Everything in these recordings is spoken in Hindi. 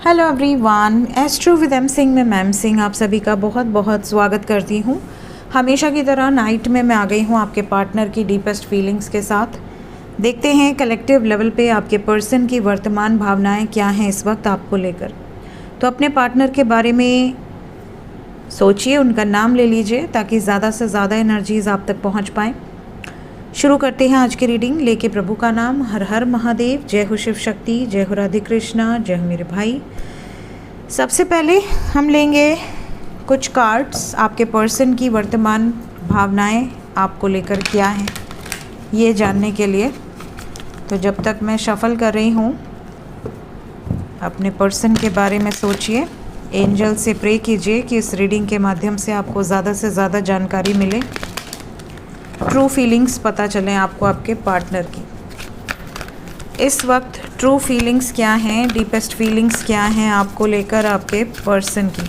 Hello everyone, astro with M Singh में मैम सिंह आप सभी का बहुत बहुत स्वागत करती हूँ। हमेशा की तरह नाइट में मैं आ गई हूँ आपके पार्टनर की डीपेस्ट फीलिंग्स के साथ। देखते हैं कलेक्टिव लेवल पे आपके पर्सन की वर्तमान भावनाएं क्या हैं इस वक्त आपको लेकर। तो अपने पार्टनर के बारे में सोचिए, उनका नाम ले लीजिए ताकि ज़्यादा से ज़्यादा एनर्जीज़ आप तक पहुँच पाएँ। शुरू करते हैं आज की रीडिंग लेके प्रभु का नाम। हर हर महादेव, जय हो शिव शक्ति, जय हो राधे कृष्णा, जय हो मेरे भाई। सबसे पहले हम लेंगे कुछ कार्ड्स, आपके पर्सन की वर्तमान भावनाएं आपको लेकर क्या हैं ये जानने के लिए। तो जब तक मैं शफल कर रही हूँ, अपने पर्सन के बारे में सोचिए, एंजल से प्रे कीजिए कि इस रीडिंग के माध्यम से आपको ज़्यादा से ज़्यादा जानकारी मिले, ट्रू फीलिंग्स पता चलें आपको आपके पार्टनर की। इस वक्त ट्रू फीलिंग्स क्या हैं, डीपेस्ट फीलिंग्स क्या हैं आपको लेकर आपके पर्सन की।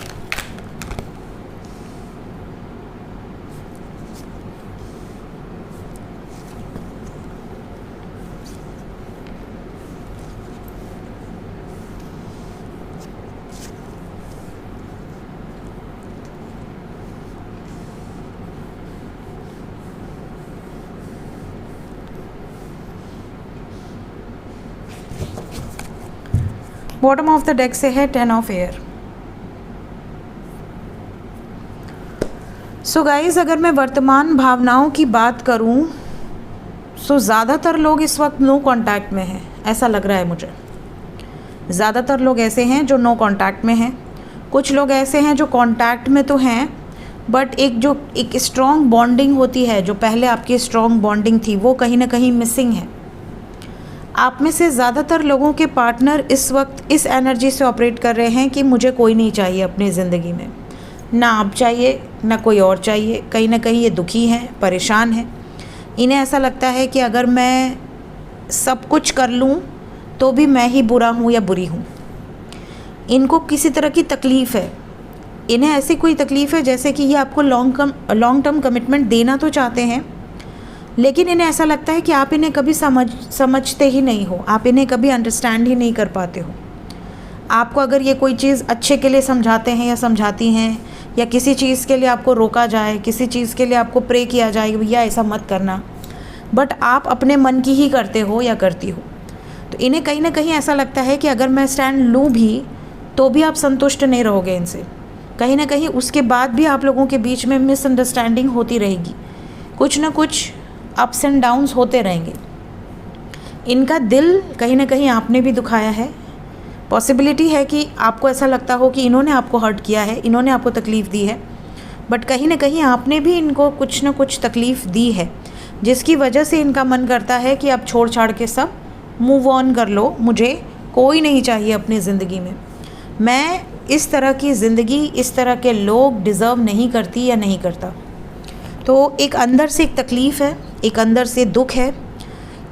बॉटम ऑफ द डेक से है 10 ऑफ एयर। सो गाइज, अगर मैं वर्तमान भावनाओं की बात करूं सो ज़्यादातर लोग इस वक्त नो कांटेक्ट में हैं, ऐसा लग रहा है मुझे। ज़्यादातर लोग ऐसे हैं जो नो कांटेक्ट में हैं, कुछ लोग ऐसे हैं जो कांटेक्ट में तो हैं बट एक स्ट्रॉन्ग बॉन्डिंग होती है, जो पहले आपकी स्ट्रॉन्ग बॉन्डिंग थी वो कहीं ना कहीं मिसिंग है। आप में से ज़्यादातर लोगों के पार्टनर इस वक्त इस एनर्जी से ऑपरेट कर रहे हैं कि मुझे कोई नहीं चाहिए अपनी ज़िंदगी में, ना आप चाहिए ना कोई और चाहिए। कहीं ना कहीं ये दुखी हैं, परेशान हैं। इन्हें ऐसा लगता है कि अगर मैं सब कुछ कर लूँ तो भी मैं ही बुरा हूँ या बुरी हूँ। इनको किसी तरह की तकलीफ़ है, इन्हें ऐसी कोई तकलीफ़ है जैसे कि ये आपको लॉन्ग टर्म कमिटमेंट देना तो चाहते हैं, लेकिन इन्हें ऐसा लगता है कि आप इन्हें कभी समझते ही नहीं हो, आप इन्हें कभी अंडरस्टैंड ही नहीं कर पाते हो। आपको अगर ये कोई चीज़ अच्छे के लिए समझाते हैं या समझाती हैं, या किसी चीज़ के लिए आपको रोका जाए, किसी चीज़ के लिए आपको प्रे किया जाए कि भैया ऐसा मत करना, बट आप अपने मन की ही करते हो या करती हो, तो इन्हें कहीं ना कहीं ऐसा लगता है कि अगर मैं स्टैंड लूँ भी तो भी आप संतुष्ट नहीं रहोगे इनसे। कहीं ना कहीं उसके बाद भी आप लोगों के बीच में मिसअंडरस्टैंडिंग होती रहेगी, कुछ ना कुछ अप्स एंड डाउन्स होते रहेंगे। इनका दिल कहीं ना कहीं आपने भी दुखाया है। पॉसिबिलिटी है कि आपको ऐसा लगता हो कि इन्होंने आपको हर्ट किया है, इन्होंने आपको तकलीफ़ दी है, बट कहीं ना कहीं आपने भी इनको कुछ ना कुछ तकलीफ़ दी है, जिसकी वजह से इनका मन करता है कि आप छोड़ छाड़ के सब मूव ऑन कर लो, मुझे कोई नहीं चाहिए अपनी ज़िंदगी में, मैं इस तरह की ज़िंदगी, इस तरह के लोग डिज़र्व नहीं करती या नहीं करता। तो एक अंदर से एक तकलीफ़ है, एक अंदर से दुख है।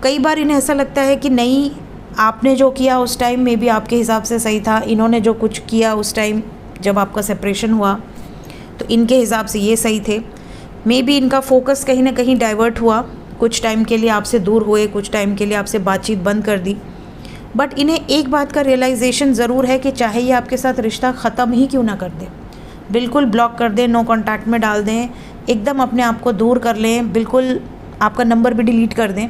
कई बार इन्हें ऐसा लगता है कि नहीं, आपने जो किया उस टाइम में भी आपके हिसाब से सही था, इन्होंने जो कुछ किया उस टाइम जब आपका सेपरेशन हुआ तो इनके हिसाब से ये सही थे। मे बी इनका फोकस कहीं ना कहीं डाइवर्ट हुआ, कुछ टाइम के लिए आपसे दूर हुए, कुछ टाइम के लिए आपसे बातचीत बंद कर दी, बट इन्हें एक बात का रियलाइजेशन ज़रूर है कि चाहे ये आपके साथ रिश्ता ख़त्म ही क्यों ना कर दें, बिल्कुल ब्लॉक कर दें, नो कॉन्टैक्ट में डाल दें, एकदम अपने आप को दूर कर लें, बिल्कुल आपका नंबर भी डिलीट कर दें,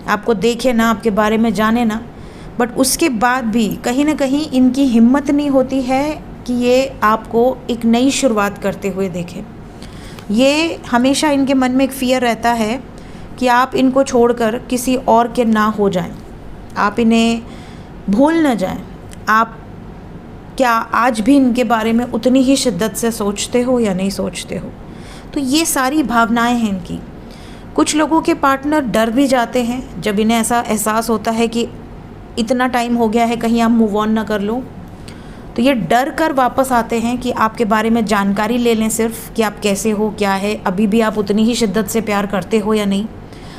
आपको देखे ना, आपके बारे में जाने ना, बट उसके बाद भी कहीं ना कहीं इनकी हिम्मत नहीं होती है कि ये आपको एक नई शुरुआत करते हुए देखें। ये हमेशा इनके मन में एक फ़ियर रहता है कि आप इनको छोड़कर किसी और के ना हो जाएं, आप इन्हें भूल न जाएं। आप क्या आज भी इनके बारे में उतनी ही शिद्दत से सोचते हो या नहीं सोचते हो? तो ये सारी भावनाएं हैं इनकी। कुछ लोगों के पार्टनर डर भी जाते हैं जब इन्हें ऐसा एहसास होता है कि इतना टाइम हो गया है, कहीं आप मूव ऑन ना कर लो, तो ये डर कर वापस आते हैं कि आपके बारे में जानकारी ले लें, सिर्फ कि आप कैसे हो, क्या है, अभी भी आप उतनी ही शिद्दत से प्यार करते हो या नहीं।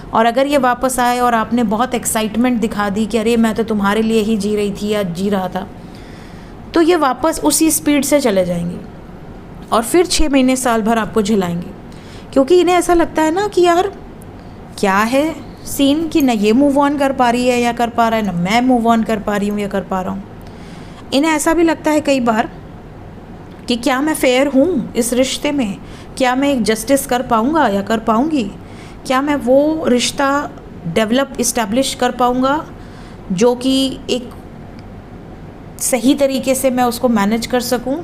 और अगर ये वापस आए और आपने बहुत एक्साइटमेंट दिखा दी कि अरे मैं तो तुम्हारे लिए ही जी रही थी या जी रहा था, तो ये वापस उसी स्पीड से चले जाएंगे और फिर 6 महीने साल भर आपको झिलाएंगे, क्योंकि इन्हें ऐसा लगता है ना कि यार क्या है सीन कि ना ये मूव ऑन कर पा रही है या कर पा रहा है, ना मैं मूव ऑन कर पा रही हूँ या कर पा रहा हूँ। इन्हें ऐसा भी लगता है कई बार कि क्या मैं फेयर हूँ इस रिश्ते में, क्या मैं एक जस्टिस कर पाऊँगा या कर पाऊँगी, क्या मैं वो रिश्ता डेवलप इस्टेब्लिश कर पाऊँगा जो कि एक सही तरीके से मैं उसको मैनेज कर सकूँ।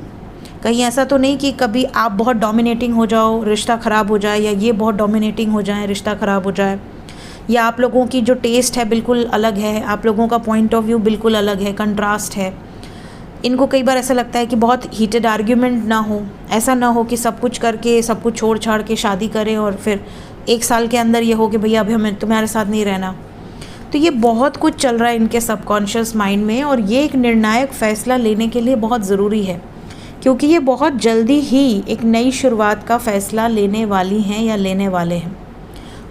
कहीं ऐसा तो नहीं कि कभी आप बहुत डोमिनेटिंग हो जाओ, रिश्ता ख़राब हो जाए, या ये बहुत डोमिनेटिंग हो जाए, रिश्ता ख़राब हो जाए, या आप लोगों की जो टेस्ट है बिल्कुल अलग है, आप लोगों का पॉइंट ऑफ व्यू बिल्कुल अलग है, कंट्रास्ट है। इनको कई बार ऐसा लगता है कि बहुत हीटेड आर्ग्यूमेंट ना हो, ऐसा ना हो कि सब कुछ करके सब कुछ छोड़ छाड़ के शादी करें और फिर 1 साल के अंदर ये हो कि भैया अभी हमें तुम्हारे साथ नहीं रहना। तो ये बहुत कुछ चल रहा है इनके सबकॉन्शियस माइंड में, और ये एक निर्णायक फ़ैसला लेने के लिए बहुत ज़रूरी है, क्योंकि ये बहुत जल्दी ही एक नई शुरुआत का फ़ैसला लेने वाली हैं या लेने वाले हैं।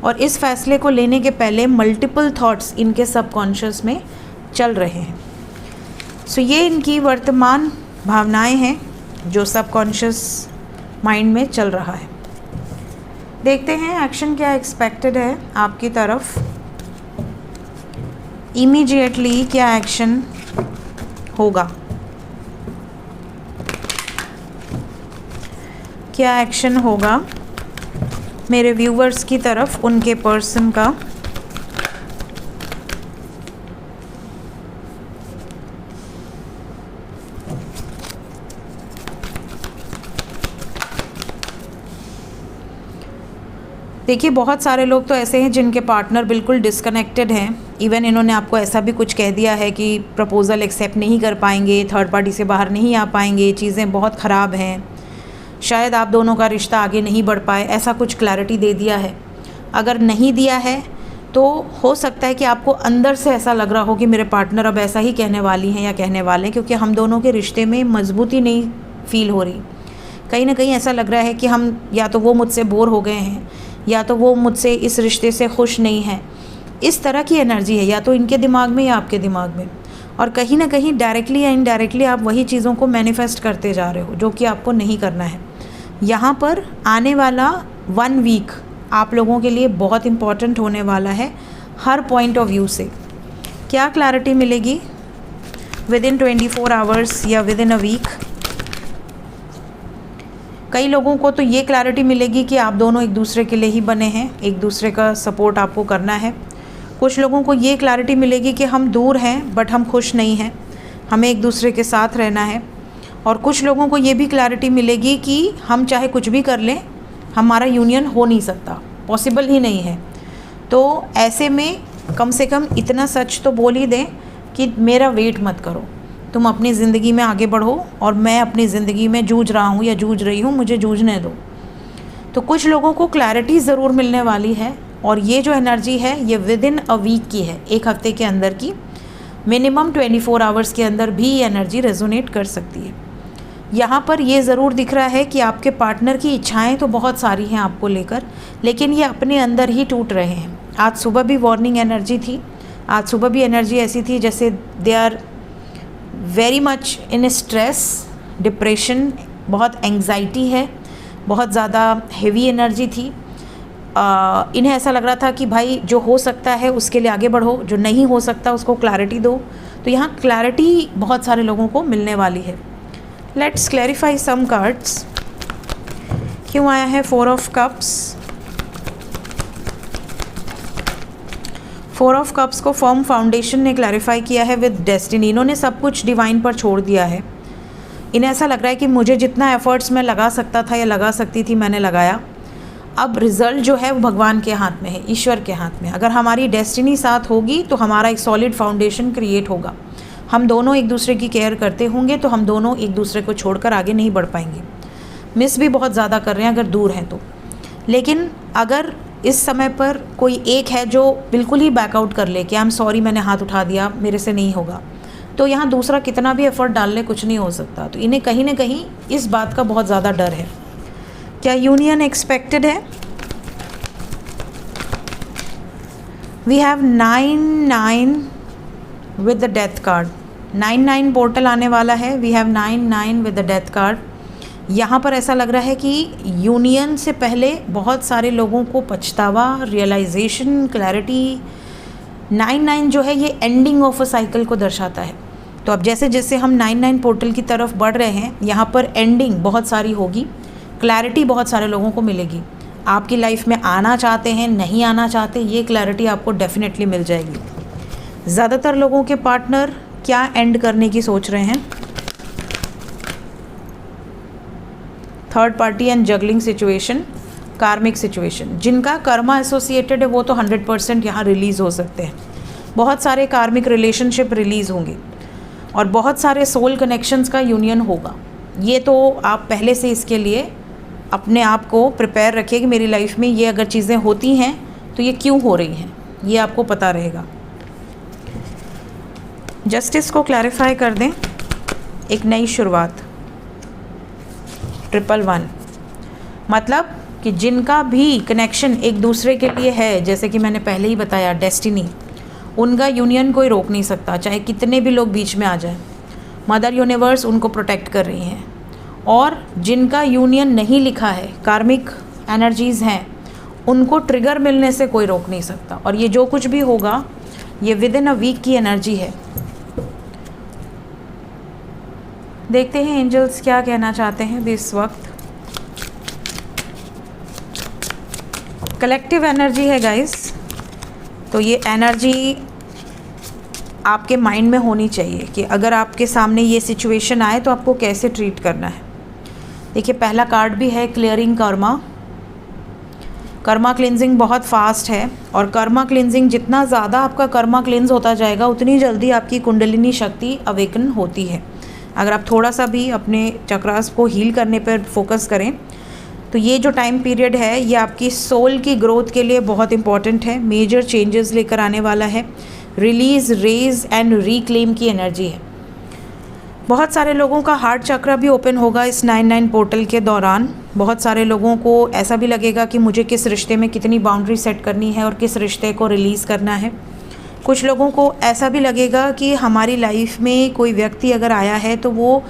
और इस फ़ैसले को लेने के पहले मल्टीपल थॉट्स इनके सबकॉन्शियस में चल रहे हैं। सो ये इनकी वर्तमान भावनाएं हैं जो सबकॉन्शियस माइंड में चल रहा है। देखते हैं एक्शन क्या एक्सपेक्टेड है आपकी तरफ। इमीडिएटली क्या एक्शन होगा, क्या एक्शन होगा मेरे व्यूवर्स की तरफ उनके पर्सन का। देखिए, बहुत सारे लोग तो ऐसे हैं जिनके पार्टनर बिल्कुल डिस्कनेक्टेड हैं। इवन इन्होंने आपको ऐसा भी कुछ कह दिया है कि प्रपोज़ल एक्सेप्ट नहीं कर पाएंगे, थर्ड पार्टी से बाहर नहीं आ पाएंगे, चीज़ें बहुत ख़राब हैं, शायद आप दोनों का रिश्ता आगे नहीं बढ़ पाए, ऐसा कुछ क्लैरिटी दे दिया है। अगर नहीं दिया है तो हो सकता है कि आपको अंदर से ऐसा लग रहा हो कि मेरे पार्टनर अब ऐसा ही कहने वाली हैं या कहने वाले हैं, क्योंकि हम दोनों के रिश्ते में मजबूती नहीं फील हो रही। कहीं ना कहीं ऐसा लग रहा है कि हम या तो वो मुझसे बोर हो गए हैं, या तो वो मुझसे इस रिश्ते से खुश नहीं है। इस तरह की एनर्जी है या तो इनके दिमाग में या आपके दिमाग में, और कहीं ना कहीं डायरेक्टली या इनडायरेक्टली आप वही चीज़ों को मैनिफेस्ट करते जा रहे हो जो कि आपको नहीं करना है। यहाँ पर आने वाला 1 वीक आप लोगों के लिए बहुत इम्पॉर्टेंट होने वाला है हर पॉइंट ऑफ व्यू से। क्या क्लैरिटी मिलेगी विद इन 24 आवर्स या विद इन अ वीक? कई लोगों को तो ये क्लैरिटी मिलेगी कि आप दोनों एक दूसरे के लिए ही बने हैं, एक दूसरे का सपोर्ट आपको करना है। कुछ लोगों को ये क्लैरिटी मिलेगी कि हम दूर हैं बट हम खुश नहीं हैं, हमें एक दूसरे के साथ रहना है। और कुछ लोगों को ये भी क्लैरिटी मिलेगी कि हम चाहे कुछ भी कर लें, हमारा यूनियन हो नहीं सकता, पॉसिबल ही नहीं है। तो ऐसे में कम से कम इतना सच तो बोल ही दें कि मेरा वेट मत करो, तुम अपनी ज़िंदगी में आगे बढ़ो और मैं अपनी ज़िंदगी में जूझ रहा हूँ या जूझ रही हूँ, मुझे जूझने दो। तो कुछ लोगों को क्लैरिटी ज़रूर मिलने वाली है, और ये जो एनर्जी है ये विद इन अ वीक की है, 1 हफ्ते के अंदर की। मिनिमम 24 आवर्स के अंदर भी ये एनर्जी रेजोनेट कर सकती है। यहाँ पर ये ज़रूर दिख रहा है कि आपके पार्टनर की इच्छाएं तो बहुत सारी हैं आपको लेकर, लेकिन ये अपने अंदर ही टूट रहे हैं। आज सुबह भी वार्निंग एनर्जी थी, आज सुबह भी एनर्जी ऐसी थी जैसे they are very much in stress, depression, बहुत एंग्जाइटी है, बहुत ज़्यादा हेवी एनर्जी थी। इन्हें ऐसा लग रहा था कि भाई जो हो सकता है उसके लिए आगे बढ़ो, जो नहीं हो सकता उसको क्लैरिटी दो। तो यहाँ क्लैरिटी बहुत सारे लोगों को मिलने वाली है। Let's clarify some cards. क्यों आया है 4 ऑफ कप्स? 4 ऑफ कप्स को फर्म फाउंडेशन ने क्लैरिफाई किया है विद डेस्टिनी। इन्होंने सब कुछ डिवाइन पर छोड़ दिया है। इन्हें ऐसा लग रहा है कि मुझे जितना एफर्ट्स मैं लगा सकता था या लगा सकती थी मैंने लगाया, अब रिज़ल्ट जो है वो भगवान के हाथ में है, ईश्वर के हाथ में। अगर हमारी डेस्टिनी साथ होगी तो हमारा एक सॉलिड फाउंडेशन क्रिएट होगा। हम दोनों एक दूसरे की केयर करते होंगे तो हम दोनों एक दूसरे को छोड़कर आगे नहीं बढ़ पाएंगे। मिस भी बहुत ज़्यादा कर रहे हैं अगर दूर हैं तो, लेकिन अगर इस समय पर कोई एक है जो बिल्कुल ही बैकआउट कर ले कि आई एम सॉरी मैंने हाथ उठा दिया, मेरे से नहीं होगा, तो यहाँ दूसरा कितना भी एफर्ट डाल ले कुछ नहीं हो सकता। तो इन्हें कहीं ना कहीं इस बात का बहुत ज़्यादा डर है। क्या यूनियन एक्सपेक्टेड है? We have 9-9 with the death card. 9-9 portal आने वाला है। We have 9-9 with the death card. यहाँ पर ऐसा लग रहा है कि यूनियन से पहले बहुत सारे लोगों को पछतावा, रियलाइजेशन, क्लैरिटी। 9-9 जो है ये एंडिंग ऑफ अ साइकिल को दर्शाता है। तो अब जैसे जैसे हम 9-9 पोर्टल की तरफ बढ़ रहे हैं, यहाँ पर एंडिंग बहुत सारी होगी, क्लैरिटी बहुत सारे लोगों को मिलेगी। आपकी लाइफ में आना चाहते हैं, नहीं आना चाहते, ये क्लैरिटी आपको डेफिनेटली मिल जाएगी। ज़्यादातर लोगों के पार्टनर क्या एंड करने की सोच रहे हैं? Third party and juggling situation, कार्मिक सिचुएशन। जिनका कर्मा एसोसिएटेड है वो तो 100% यहाँ रिलीज़ हो सकते हैं। बहुत सारे कार्मिक रिलेशनशिप रिलीज़ होंगे और बहुत सारे सोल कनेक्शंस का यूनियन होगा। ये तो आप पहले से इसके लिए अपने आप को प्रिपेयर रखिए कि मेरी लाइफ में ये अगर चीज़ें होती हैं तो ये क्यों हो रही हैं, ये आपको पता रहेगा। जस्टिस को क्लैरिफाई कर दें। एक नई शुरुआत, 111, मतलब कि जिनका भी कनेक्शन एक दूसरे के लिए है, जैसे कि मैंने पहले ही बताया, डेस्टिनी, उनका यूनियन कोई रोक नहीं सकता, चाहे कितने भी लोग बीच में आ जाए। मदर यूनिवर्स उनको प्रोटेक्ट कर रही हैं। और जिनका यूनियन नहीं लिखा है, कार्मिक एनर्जीज़ हैं, उनको ट्रिगर मिलने से कोई रोक नहीं सकता। और ये जो कुछ भी होगा ये विद इन अ वीक की एनर्जी है। देखते हैं एंजल्स क्या कहना चाहते हैं भी इस वक्त। कलेक्टिव एनर्जी है गाइस, तो ये एनर्जी आपके माइंड में होनी चाहिए कि अगर आपके सामने ये सिचुएशन आए तो आपको कैसे ट्रीट करना है। देखिए पहला कार्ड भी है क्लियरिंग कर्मा। कर्मा क्लिनजिंग बहुत फास्ट है और कर्मा क्लिनजिंग, जितना ज़्यादा आपका कर्मा क्लिनज होता जाएगा उतनी जल्दी आपकी कुंडलिनी शक्ति अवेकन होती है। अगर आप थोड़ा सा भी अपने चक्रास को हील करने पर फोकस करें तो ये जो टाइम पीरियड है ये आपकी सोल की ग्रोथ के लिए बहुत इंपॉर्टेंट है। मेजर चेंजेस लेकर आने वाला है। रिलीज़, रेज एंड रिक्लेम की एनर्जी है। बहुत सारे लोगों का हार्ट चक्र भी ओपन होगा इस 9-9 पोर्टल के दौरान। बहुत सारे लोगों को ऐसा भी लगेगा कि मुझे किस रिश्ते में कितनी बाउंड्री सेट करनी है और किस रिश्ते को रिलीज़ करना है। कुछ लोगों को ऐसा भी लगेगा कि हमारी लाइफ में कोई व्यक्ति अगर आया है तो वो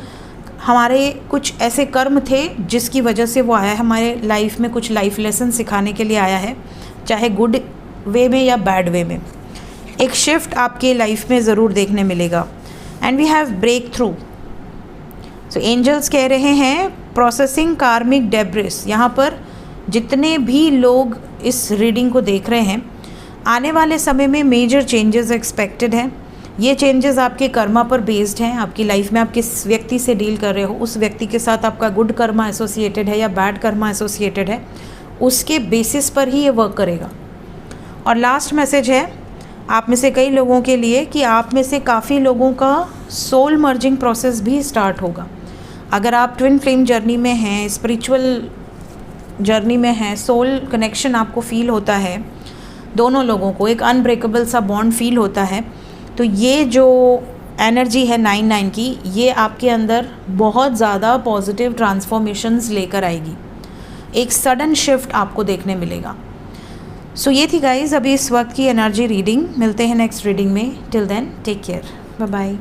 हमारे कुछ ऐसे कर्म थे जिसकी वजह से वो आया है, हमारे लाइफ में कुछ लाइफ लेसन सिखाने के लिए आया है, चाहे गुड वे में या बैड वे में। एक शिफ्ट आपके लाइफ में ज़रूर देखने मिलेगा। And we have breakthrough. So angels कह रहे हैं प्रोसेसिंग कार्मिक डेब्रिस। यहाँ पर जितने भी लोग इस रीडिंग को देख रहे हैं, आने वाले समय में मेजर चेंजेस एक्सपेक्टेड हैं। ये चेंजेस आपके कर्मा पर बेस्ड हैं। आपकी लाइफ में आप किस व्यक्ति से डील कर रहे हो, उस व्यक्ति के साथ आपका गुड कर्मा एसोसिएटेड है या बैड कर्मा एसोसिएटेड है, उसके बेसिस पर ही ये वर्क करेगा। और लास्ट मैसेज है आप में से कई लोगों के लिए कि आप में से काफ़ी लोगों का सोल मर्जिंग प्रोसेस भी स्टार्ट होगा। अगर आप ट्विन फ्लेम जर्नी में हैं, स्पिरिचुअल जर्नी में हैं, सोल कनेक्शन आपको फील होता है, दोनों लोगों को एक अनब्रेकेबल सा बॉन्ड फील होता है, तो ये जो एनर्जी है 9-9 की, ये आपके अंदर बहुत ज़्यादा पॉजिटिव ट्रांसफॉर्मेशंस लेकर आएगी। एक सडन शिफ्ट आपको देखने मिलेगा। सो ये थी गाइज़ अभी इस वक्त की एनर्जी रीडिंग। मिलते हैं नेक्स्ट रीडिंग में। Till then take care, bye bye.